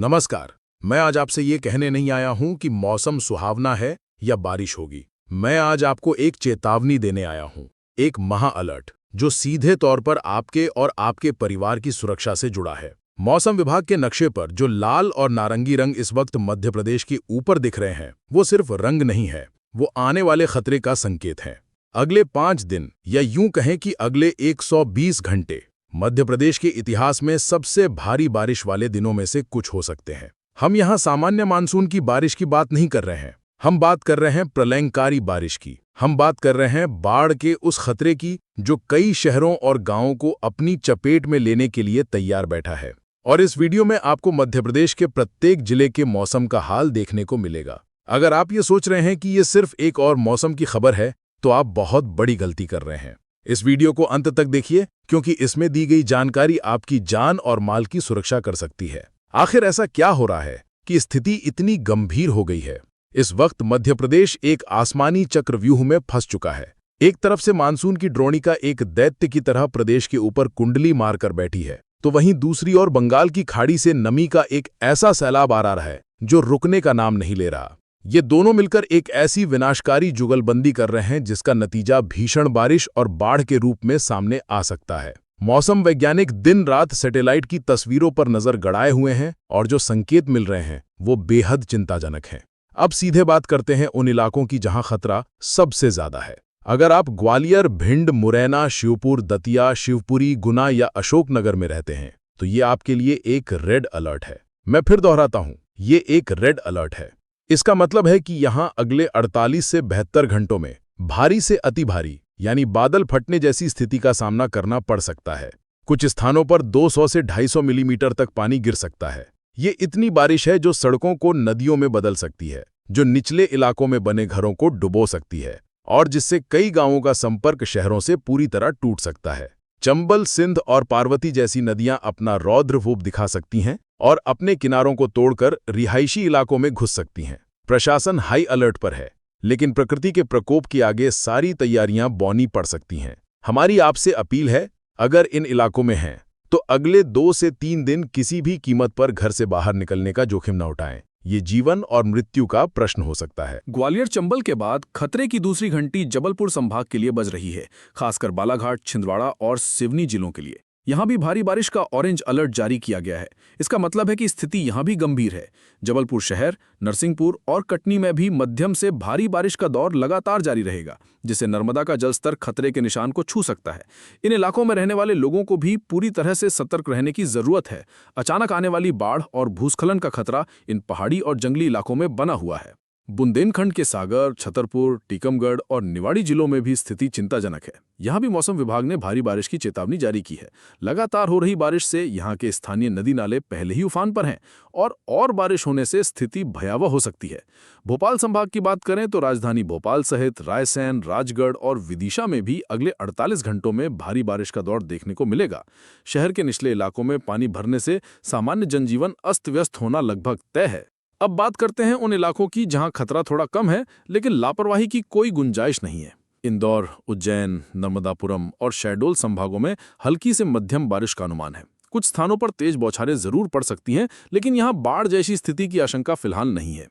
नमस्कार। मैं आज आपसे ये कहने नहीं आया हूं कि मौसम सुहावना है या बारिश होगी। मैं आज आपको एक चेतावनी देने आया हूं, एक महा अलर्ट जो सीधे तौर पर आपके और आपके परिवार की सुरक्षा से जुड़ा है। मौसम विभाग के नक्शे पर जो लाल और नारंगी रंग इस वक्त मध्य प्रदेश के ऊपर दिख रहे हैं, वो सिर्फ रंग नहीं है, वो आने वाले खतरे का संकेत है। अगले 5 दिन या यूं कहें कि अगले 120 घंटे मध्य प्रदेश के इतिहास में सबसे भारी बारिश वाले दिनों में से कुछ हो सकते हैं। हम यहाँ सामान्य मानसून की बारिश की बात नहीं कर रहे हैं, हम बात कर रहे हैं प्रलयंकारी बारिश की। हम बात कर रहे हैं बाढ़ के उस खतरे की जो कई शहरों और गांवों को अपनी चपेट में लेने के लिए तैयार बैठा है। और इस वीडियो में आपको मध्य प्रदेश के प्रत्येक जिले के मौसम का हाल देखने को मिलेगा। अगर आप ये सोच रहे हैं कि ये सिर्फ एक और मौसम की खबर है, तो आप बहुत बड़ी गलती कर रहे हैं। इस वीडियो को अंत तक देखिए, क्योंकि इसमें दी गई जानकारी आपकी जान और माल की सुरक्षा कर सकती है। आखिर ऐसा क्या हो रहा है कि स्थिति इतनी गंभीर हो गई है? इस वक्त मध्य प्रदेश एक आसमानी चक्रव्यूह में फंस चुका है। एक तरफ से मानसून की द्रोणिका एक दैत्य की तरह प्रदेश के ऊपर कुंडली मारकर बैठी है, तो वहीं दूसरी ओर बंगाल की खाड़ी से नमी का एक ऐसा सैलाब आ रहा है जो रुकने का नाम नहीं ले रहा। ये दोनों मिलकर एक ऐसी विनाशकारी जुगलबंदी कर रहे हैं जिसका नतीजा भीषण बारिश और बाढ़ के रूप में सामने आ सकता है। मौसम वैज्ञानिक दिन रात सैटेलाइट की तस्वीरों पर नजर गड़ाए हुए हैं और जो संकेत मिल रहे हैं वो बेहद चिंताजनक हैं। अब सीधे बात करते हैं उन इलाकों की जहां खतरा सबसे ज्यादा है। अगर आप ग्वालियर, भिंड, मुरैना, श्योपुर, दतिया, शिवपुरी, गुना या अशोकनगर में रहते हैं, तो ये आपके लिए एक रेड अलर्ट है। मैं फिर दोहराता हूं, ये एक रेड अलर्ट है। इसका मतलब है कि यहां अगले 48 से 72 घंटों में भारी से अति भारी यानी बादल फटने जैसी स्थिति का सामना करना पड़ सकता है। कुछ स्थानों पर 200 से 250 मिलीमीटर तक पानी गिर सकता है। ये इतनी बारिश है जो सड़कों को नदियों में बदल सकती है, जो निचले इलाकों में बने घरों को डुबो सकती है और जिससे कई गांवों का संपर्क शहरों से पूरी तरह टूट सकता है। चंबल, सिंध और पार्वती जैसी नदियां अपना रौद्र रूप दिखा सकती हैं और अपने किनारों को तोड़कर रिहायशी इलाकों में घुस सकती हैं। प्रशासन हाई अलर्ट पर है, लेकिन प्रकृति के प्रकोप के आगे सारी तैयारियां बौनी पड़ सकती हैं। हमारी आपसे अपील है, अगर इन इलाकों में हैं, तो अगले 2 से 3 दिन किसी भी कीमत पर घर से बाहर निकलने का जोखिम न उठाएं। ये जीवन और मृत्यु का प्रश्न हो सकता है। ग्वालियर चंबल के बाद खतरे की दूसरी घंटी जबलपुर संभाग के लिए बज रही है, खासकर बालाघाट, छिंदवाड़ा और सिवनी जिलों के लिए। यहां भी भारी बारिश का ऑरेंज अलर्ट जारी किया गया है। इसका मतलब है कि स्थिति यहां भी गंभीर है। जबलपुर शहर, नरसिंहपुर और कटनी में भी मध्यम से भारी बारिश का दौर लगातार जारी रहेगा, जिससे नर्मदा का जलस्तर खतरे के निशान को छू सकता है। इन इलाकों में रहने वाले लोगों को भी पूरी तरह से सतर्क रहने की जरूरत है। अचानक आने वाली बाढ़ और भूस्खलन का खतरा इन पहाड़ी और जंगली इलाकों में बना हुआ है। बुंदेलखंड के सागर, छतरपुर, टीकमगढ़ और निवाड़ी जिलों में भी स्थिति चिंताजनक है। यहां भी मौसम विभाग ने भारी बारिश की चेतावनी जारी की है। लगातार हो रही बारिश से यहां के स्थानीय नदी नाले पहले ही उफान पर हैं और बारिश होने से स्थिति भयावह हो सकती है। भोपाल संभाग की बात करें तो राजधानी भोपाल सहित रायसेन, राजगढ़ और विदिशा में भी अगले 48 घंटों में भारी बारिश का दौर देखने को मिलेगा। शहर के निचले इलाकों में पानी भरने से सामान्य जनजीवन अस्त व्यस्त होना लगभग तय है। अब बात करते हैं उन इलाकों की जहां खतरा थोड़ा कम है, लेकिन लापरवाही की कोई गुंजाइश नहीं है। इंदौर, उज्जैन, नर्मदापुरम और शहडोल संभागों में हल्की से मध्यम बारिश का अनुमान है। कुछ स्थानों पर तेज बौछारें जरूर पड़ सकती हैं, लेकिन यहां बाढ़ जैसी स्थिति की आशंका फिलहाल नहीं है।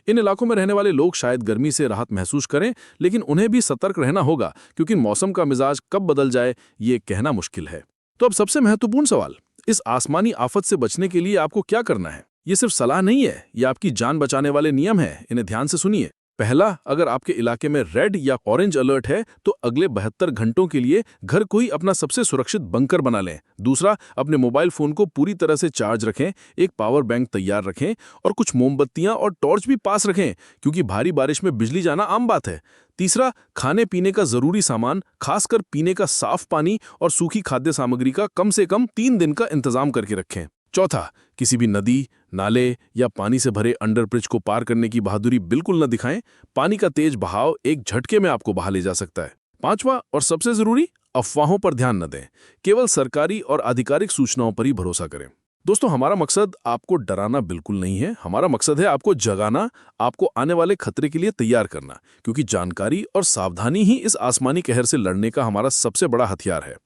इन इलाकों में रहने वाले लोग शायद गर्मी से राहत महसूस करें, लेकिन उन्हें भी सतर्क रहना होगा, क्योंकि मौसम का मिजाज कब बदल जाए ये कहना मुश्किल है। तो अब सबसे महत्वपूर्ण सवाल, इस आसमानी आफत से बचने के लिए आपको क्या करना है? ये सिर्फ सलाह नहीं है, ये आपकी जान बचाने वाले नियम हैं। इन्हें ध्यान से सुनिए। पहला, अगर आपके इलाके में रेड या ऑरेंज अलर्ट है तो अगले 72 घंटों के लिए घर को ही अपना सबसे सुरक्षित बंकर बना लें। दूसरा, अपने मोबाइल फोन को पूरी तरह से चार्ज रखें, एक पावर बैंक तैयार रखें और कुछ मोमबत्तियां और टॉर्च भी पास रखें, क्योंकि भारी बारिश में बिजली जाना आम बात है। तीसरा, खाने पीने का जरूरी सामान, खासकर पीने का साफ पानी और सूखी खाद्य सामग्री का कम से कम 3 दिन का इंतजाम करके रखें। चौथा, किसी भी नदी, नाले या पानी से भरे अंडरब्रिज को पार करने की बहादुरी बिल्कुल न दिखाएं। पानी का तेज बहाव एक झटके में आपको बहा ले जा सकता है। पांचवा और सबसे जरूरी, अफवाहों पर ध्यान न दें। केवल सरकारी और आधिकारिक सूचनाओं पर ही भरोसा करें। दोस्तों, हमारा मकसद आपको डराना बिल्कुल नहीं है। हमारा मकसद है आपको जगाना, आपको आने वाले खतरे के लिए तैयार करना, क्योंकि जानकारी और सावधानी ही इस आसमानी कहर से लड़ने का हमारा सबसे बड़ा हथियार है।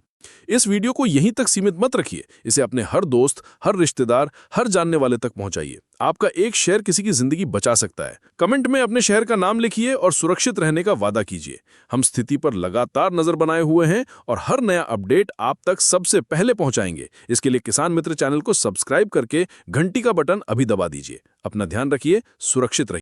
इस वीडियो को यहीं तक सीमित मत रखिए, इसे अपने हर दोस्त, हर रिश्तेदार, हर जानने वाले तक पहुंचाइए। आपका एक शेयर किसी की जिंदगी बचा सकता है। कमेंट में अपने शहर का नाम लिखिए और सुरक्षित रहने का वादा कीजिए। हम स्थिति पर लगातार नजर बनाए हुए हैं और हर नया अपडेट आप तक सबसे पहले पहुंचाएंगे। इसके लिए किसान मित्र चैनल को सब्सक्राइब करके घंटी का बटन अभी दबा दीजिए। अपना ध्यान रखिए, सुरक्षित रहिए।